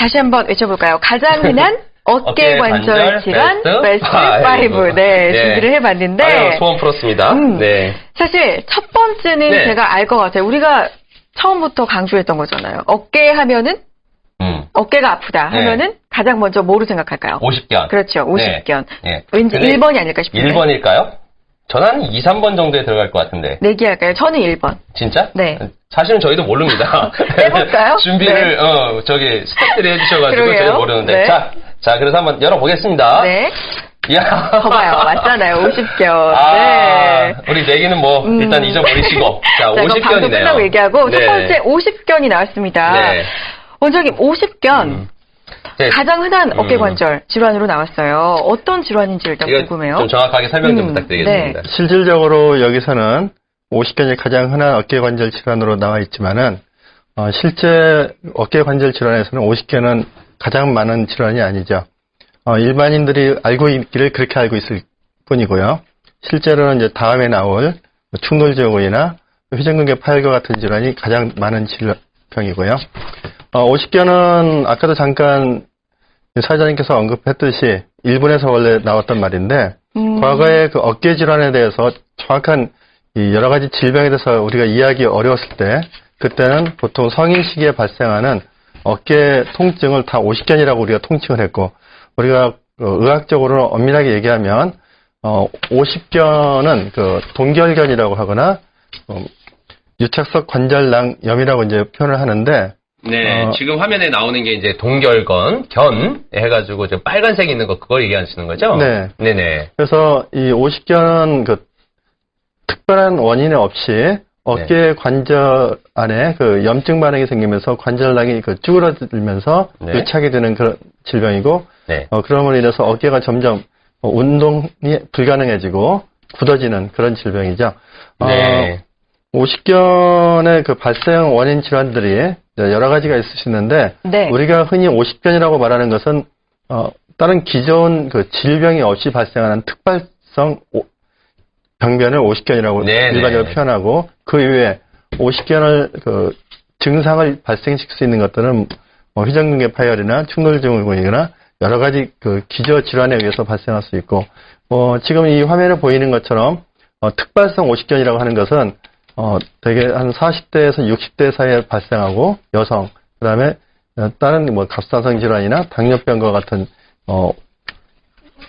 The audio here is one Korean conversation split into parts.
다시 한번 외쳐볼까요? 가장 흔한 어깨 관절 질환 베스트 5. 네, 준비를 해봤는데. 아유, 소원 풀었습니다. 네. 사실 첫 번째는 네. 제가 알 것 같아요. 우리가 처음부터 강조했던 거잖아요. 어깨 하면은 어깨가 아프다 하면은 가장 먼저 뭐로 생각할까요? 50견. 그렇죠. 50견. 네. 왠지 1번이 아닐까 싶은데. 1번일까요? 저는 한 2, 3번 정도에 들어갈 것 같은데. 내기할까요? 저는 1번. 진짜? 네. 사실은 저희도 모릅니다. 해볼까요? 준비를, 스태프들이 해주셔가지고 그러게요. 저희도 모르는데. 네. 자, 그래서 한번 열어보겠습니다. 네. 이야. 봐봐요. 맞잖아요. 50견. 네. 우리 내기는 일단 잊어버리시고. 자, 자, 그럼 방송 50견이네요. 끝나고 얘기하고 첫 번째 50견이 나왔습니다. 네. 원장님, 50견. 네. 가장 흔한 어깨관절 질환으로 나왔어요. 어떤 질환인지 일단 이거 궁금해요. 좀 정확하게 설명 좀 부탁드리겠습니다. 네. 실질적으로 여기서는 50견이 가장 흔한 어깨관절 질환으로 나와 있지만은 실제 어깨관절 질환에서는 50견은 가장 많은 질환이 아니죠. 일반인들이 알고 있기를 그렇게 알고 있을 뿐이고요. 실제로는 이제 다음에 나올 충돌증후군이나 회전근개 파열과 같은 질환이 가장 많은 질병이고요. 50견은 아까도 잠깐 사회자님께서 언급했듯이 일본에서 원래 나왔던 말인데 과거에 그 어깨 질환에 대해서 정확한 이 여러 가지 질병에 대해서 우리가 이해하기 어려웠을 때 그때는 보통 성인 시기에 발생하는 어깨 통증을 다 50견이라고 우리가 통칭을 했고 우리가 의학적으로 엄밀하게 얘기하면 50견은 그 동결견이라고 하거나 유착성 관절낭염이라고 이제 표현을 하는데 네, 지금 화면에 나오는 게 이제 동결건, 견 해가지고 좀 빨간색 있는 거 그걸 얘기하시는 거죠? 네. 네네. 그래서 이 50견은 그 특별한 원인 없이 어깨 관절 안에 그 염증 반응이 생기면서 관절낭이 그 쭈그러들면서 네. 유착이 되는 그런 질병이고 네. 그럼으로 인해서 어깨가 점점 운동이 불가능해지고 굳어지는 그런 질병이죠. 네. 50견의 그 발생 원인 질환들이 여러 가지가 있을 수 있는데 네. 우리가 흔히 50견이라고 말하는 것은 다른 기존 그 질병이 없이 발생하는 특발성 병변을 50견이라고 네네. 일반적으로 표현하고 그 이외에 50견을 그 증상을 발생시킬 수 있는 것들은 회전근개 파열이나 충돌증후군이거나 여러 가지 그 기저 질환에 의해서 발생할 수 있고 지금 이 화면에 보이는 것처럼 특발성 50견이라고 하는 것은 되게 한 40대에서 60대 사이에 발생하고 여성 그다음에 다른 뭐 갑상선 질환이나 당뇨병과 같은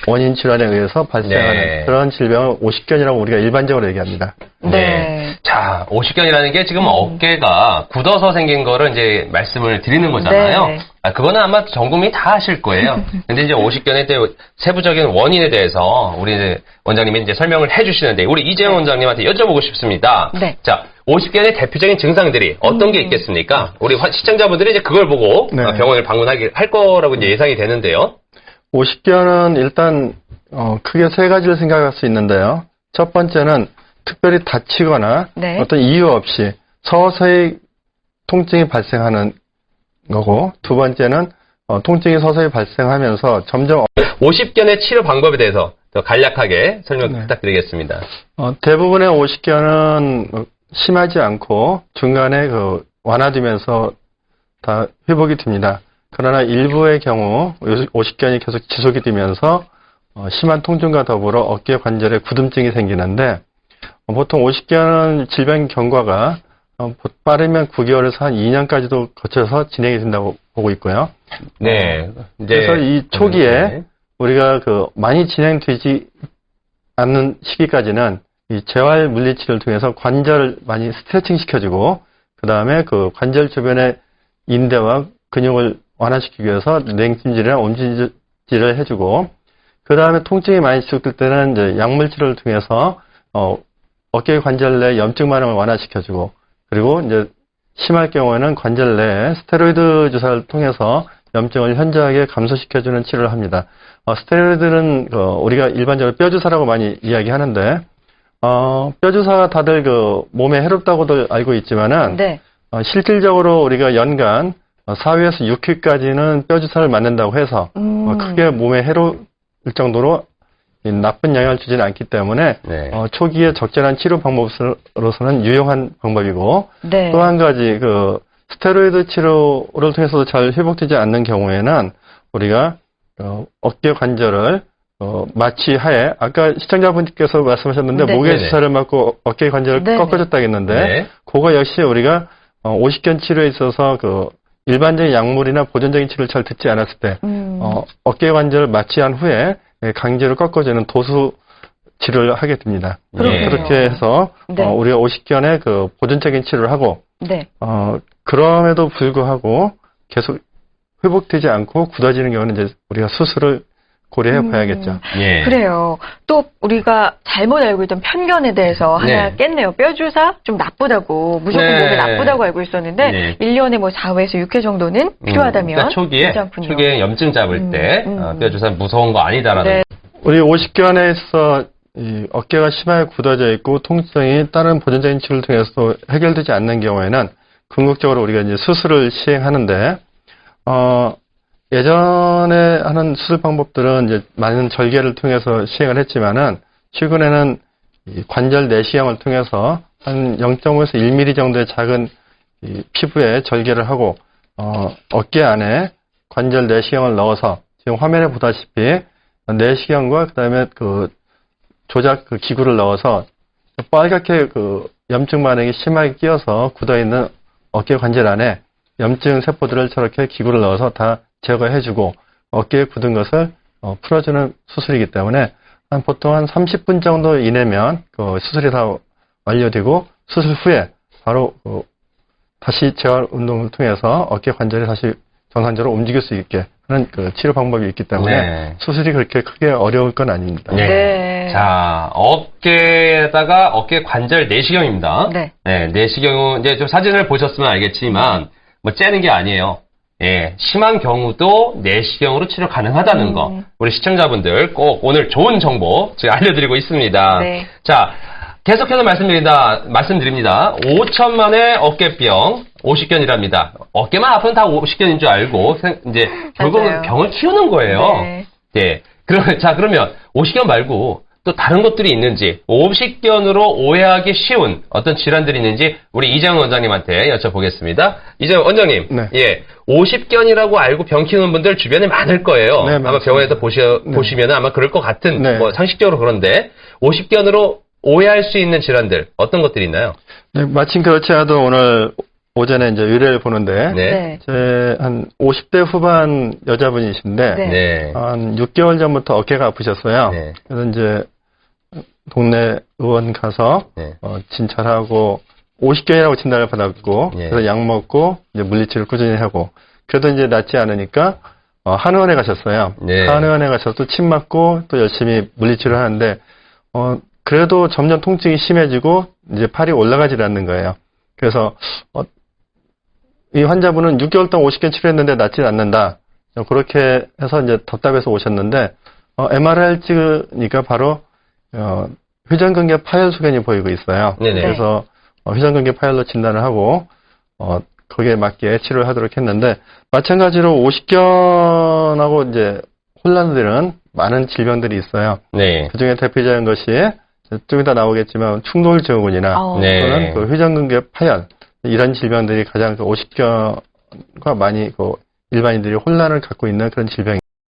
원인 질환에 의해서 발생하는 네. 그런 질병을 50견이라고 우리가 일반적으로 얘기합니다. 네. 자, 50견이라는 게 지금 어깨가 굳어서 생긴 거를 이제 말씀을 드리는 거잖아요. 네. 그거는 아마 전 국민이 다 아실 거예요. 근데 이제 50견의 세부적인 원인에 대해서 우리 이제 원장님이 이제 설명을 해주시는데 우리 이재영 원장님한테 여쭤보고 싶습니다. 네. 자, 50견의 대표적인 증상들이 어떤 게 있겠습니까? 우리 시청자분들이 이제 그걸 보고 네. 병원을 방문할 거라고 이제 예상이 되는데요. 50견은 일단 크게 세 가지를 생각할 수 있는데요. 첫 번째는 특별히 다치거나 네. 어떤 이유 없이 서서히 통증이 발생하는 거고 두 번째는 통증이 서서히 발생하면서 점점 50견의 치료 방법에 대해서 더 간략하게 설명 네. 부탁드리겠습니다. 대부분의 50견은 심하지 않고 중간에 완화되면서 다 회복이 됩니다. 그러나 일부의 경우 50견이 계속 지속이 되면서 심한 통증과 더불어 어깨 관절에 굳음증이 생기는데 보통 50견 질병 경과가 빠르면 9개월에서 한 2년까지도 거쳐서 진행이 된다고 보고 있고요. 네. 그래서 이 초기에 우리가 많이 진행되지 않는 시기까지는 이 재활 물리치료를 통해서 관절을 많이 스트레칭 시켜주고 그 다음에 그 관절 주변의 인대와 근육을 완화시키기 위해서 냉찜질이나 온찜질을 해주고 그 다음에 통증이 많이 지속될 때는 이제 약물 치료를 통해서 어깨 관절 내 염증 반응을 완화시켜주고 그리고 이제 심할 경우에는 관절 내에 스테로이드 주사를 통해서 염증을 현저하게 감소시켜주는 치료를 합니다. 스테로이드는 우리가 일반적으로 뼈주사라고 많이 이야기하는데 뼈주사가 다들 몸에 해롭다고들 알고 있지만은 네. 실질적으로 우리가 연간 4회에서 6회까지는 뼈주사를 맞는다고 해서 크게 몸에 해로울 정도로 나쁜 영향을 주지는 않기 때문에 네. 초기에 적절한 치료 방법으로서는 유용한 방법이고 네. 또 한 가지 스테로이드 치료를 통해서도 잘 회복되지 않는 경우에는 우리가 어깨 관절을 마취하에 아까 시청자분께서 말씀하셨는데 네. 목에 네네. 주사를 맞고 어깨 관절을 네네. 꺾어줬다 했는데 네. 그거 역시 우리가 오십견 치료에 있어서 일반적인 약물이나 보존적인 치료를 잘 듣지 않았을 때 어깨 관절을 마취한 후에 강제로 꺾어주는 도수 치료를 하게 됩니다. 그렇군요. 그렇게 해서 네. 우리가 오십견의 보존적인 치료를 하고 네. 그럼에도 불구하고 계속 회복되지 않고 굳어지는 경우는 이제 우리가 수술을 고려해 봐야겠죠. 예. 그래요. 또 우리가 잘못 알고 있던 편견에 대해서 하나 네. 깼네요. 뼈주사 좀 나쁘다고, 무조건 네. 몸에 나쁘다고 알고 있었는데 네. 1년에 뭐 4회에서 6회 정도는 필요하다면 그러니까 초기에 괜찮군요. 염증 잡을 때 뼈주사 무서운 거 아니다라는 네. 우리 오십견에서 이 어깨가 심하게 굳어져 있고 통증이 다른 보존적인 치료를 통해서 해결되지 않는 경우에는 궁극적으로 우리가 이제 수술을 시행하는데 예전에 하는 수술 방법들은 이제 많은 절개를 통해서 시행을 했지만은 최근에는 이 관절 내시경을 통해서 한 0.5에서 1mm 정도의 작은 이 피부에 절개를 하고 어깨 안에 관절 내시경을 넣어서 지금 화면에 보다시피 내시경과 그다음에 조작 기구를 넣어서 빨갛게 염증 반응이 심하게 끼어서 굳어 있는 어깨 관절 안에 염증 세포들을 저렇게 기구를 넣어서 다 제거해주고 어깨에 굳은 것을 풀어주는 수술이기 때문에 보통 한 30분 정도 이내면 수술이 다 완료되고 수술 후에 바로 다시 재활 운동을 통해서 어깨 관절이 다시 정상적으로 움직일 수 있게 하는 치료 방법이 있기 때문에 네. 수술이 그렇게 크게 어려울 건 아닙니다. 네. 네. 자, 어깨에다가 어깨 관절 내시경입니다. 네. 네, 내시경은 이제 좀 사진을 보셨으면 알겠지만 뭐 째는 게 아니에요. 예, 심한 경우도 내시경으로 치료 가능하다는 거. 우리 시청자분들 꼭 오늘 좋은 정보 제가 알려드리고 있습니다. 네. 자, 계속해서 말씀드립니다. 5천만의 어깨병, 오십견이랍니다. 어깨만 아프면 다 오십견인 줄 알고, 이제, 결국은 맞아요. 병을 키우는 거예요. 네. 예. 그러면, 오십견 말고, 또 다른 것들이 있는지, 오십견으로 오해하기 쉬운 어떤 질환들이 있는지, 우리 이장훈 원장님한테 여쭤보겠습니다. 이장훈 원장님. 네. 예. 오십견이라고 알고 병 키우는 분들 주변에 많을 거예요. 네, 아마 맞습니다. 병원에서 보시면 아마 그럴 것 같은, 네. 뭐, 상식적으로 그런데, 오십견으로 오해할 수 있는 질환들 어떤 것들이 있나요? 네, 마침 그렇지 않아도 오늘 오전에 이제 의뢰를 보는데 네. 제 한 50대 후반 여자분이신데 네. 네. 한 6개월 전부터 어깨가 아프셨어요. 네. 그래서 이제 동네 의원 가서 네. 진찰하고 50견이라고 진단을 받았고 네. 그래서 약 먹고 이제 물리치료를 꾸준히 하고 그래도 이제 낫지 않으니까 한의원에 가셨어요. 네. 한의원에 가서 또 침 맞고 또 열심히 물리치료를 하는데 그래도 점점 통증이 심해지고 이제 팔이 올라가지 않는 거예요. 그래서 이 환자분은 6개월 동안 50견 치료했는데 낫지 않는다. 그렇게 해서 이제 답답해서 오셨는데 MRI를 찍으니까 바로 회전근개 파열 소견이 보이고 있어요. 네네. 그래서 회전근개 파열로 진단을 하고 거기에 맞게 치료를 하도록 했는데 마찬가지로 50견하고 이제 혼란되는 많은 질병들이 있어요. 네. 그 중에 대표적인 것이 좀 이따 나오겠지만 충돌 증후군이나 네. 또는 회전근개 파열 이런 질병들이 가장 50견과 많이 일반인들이 혼란을 갖고 있는 그런 질병입니다.